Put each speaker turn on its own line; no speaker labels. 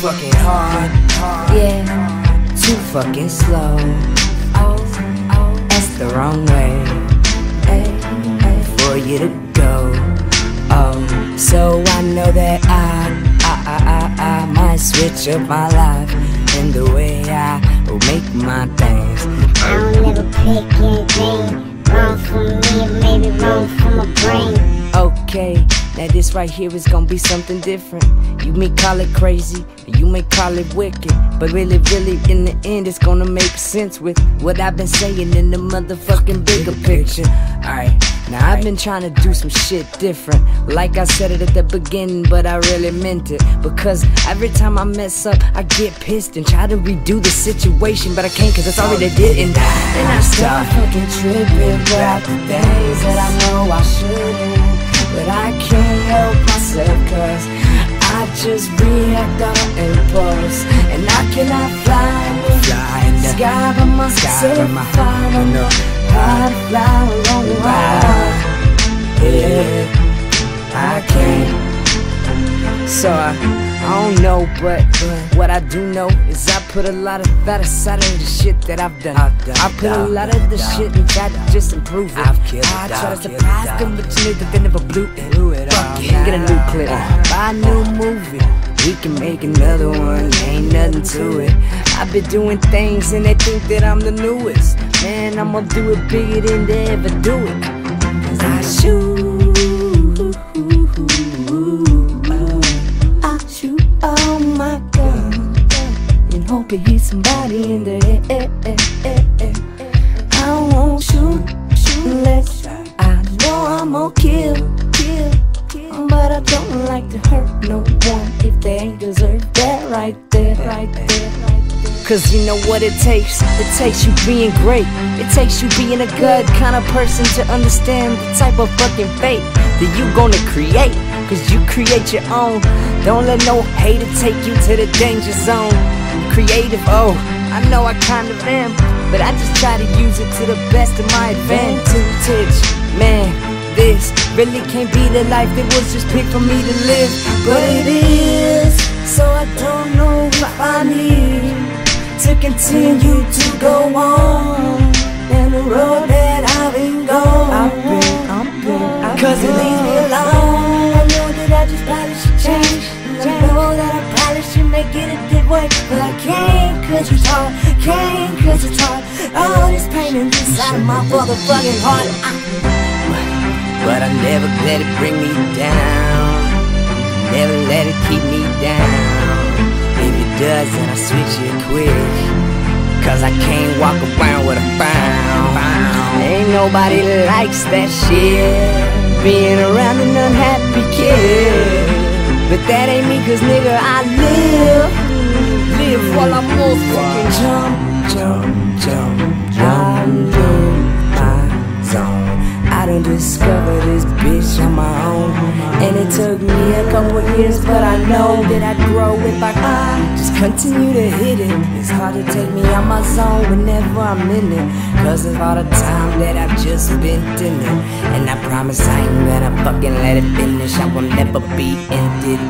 fucking hard, yeah, too fucking slow. That's the wrong way for you to go. So I know that I might switch up my life and the way I will make my things.
I don't never pick anything wrong for me or maybe wrong for my brain.
Okay, now this right here is gonna be something different. You may call it crazy, or you may call it wicked, but really, in the end, it's gonna make sense with what I've been saying in the motherfucking bigger picture. Alright, now I've been trying to do some shit different, like I said it at the beginning, but I really meant it. Because every time I mess up, I get pissed and try to redo the situation, but I can't cause it's already didn't. And I start fucking tripping about the things that I know I shouldn't, but I can't help myself cause I just react on impulse. And I cannot fly in the sky by myself. I don't know how to fly along the ride. Yeah, I can't. So I don't know, but what I do know is I put a lot of thought aside of the shit that I've done. I put a lot of the shit and tried to just improve it. I try to surprise them, but you niggas, they never blew it. Fuck it, get a new clip, buy a new movie, we can make another one, ain't nothing to it. I've been doing things and they think that I'm the newest. Man, I'ma do it bigger than they ever do it. Cause I shoot all my gun and hope it hits somebody in the head. I won't shoot unless I know I'm gonna kill. But I don't like to hurt no one if they ain't deserve that right there. Cause you know what it takes? It takes you being great. It takes you being a good kind of person to understand the type of fucking fate that you gonna create. Cause you create your own. Don't let no hater take you to the danger zone. Creative, oh, I know I kind of am, but I just try to use it to the best of my advantage. Man, this really can't be the life that was just picked for me to live, but it is. So I don't know if I need to continue to go on in the road that I've been going. Cause it leaves me alone. I know that I just probably should change. I know that I probably should make it a different way, but I can't cause it's hard. Can't cause it's hard. All this pain inside of my motherfucking heart. But I never let it bring me down. Never let it keep me down. If it does, then I switch it quick. Cause I can't walk around with a frown. Ain't nobody likes that shit, being around an unhappy kid. But that ain't me cause nigga I live while I'm motherfucking jump through my zone. I done discovered this bitch on my own, and it took me a couple years, but I know that I'd grow if I just continue to hit it. It's hard to take me out my zone whenever I'm in it, cause of all the time that I've just spent in it. And I promise I ain't gonna fucking let it finish. I will never be ended.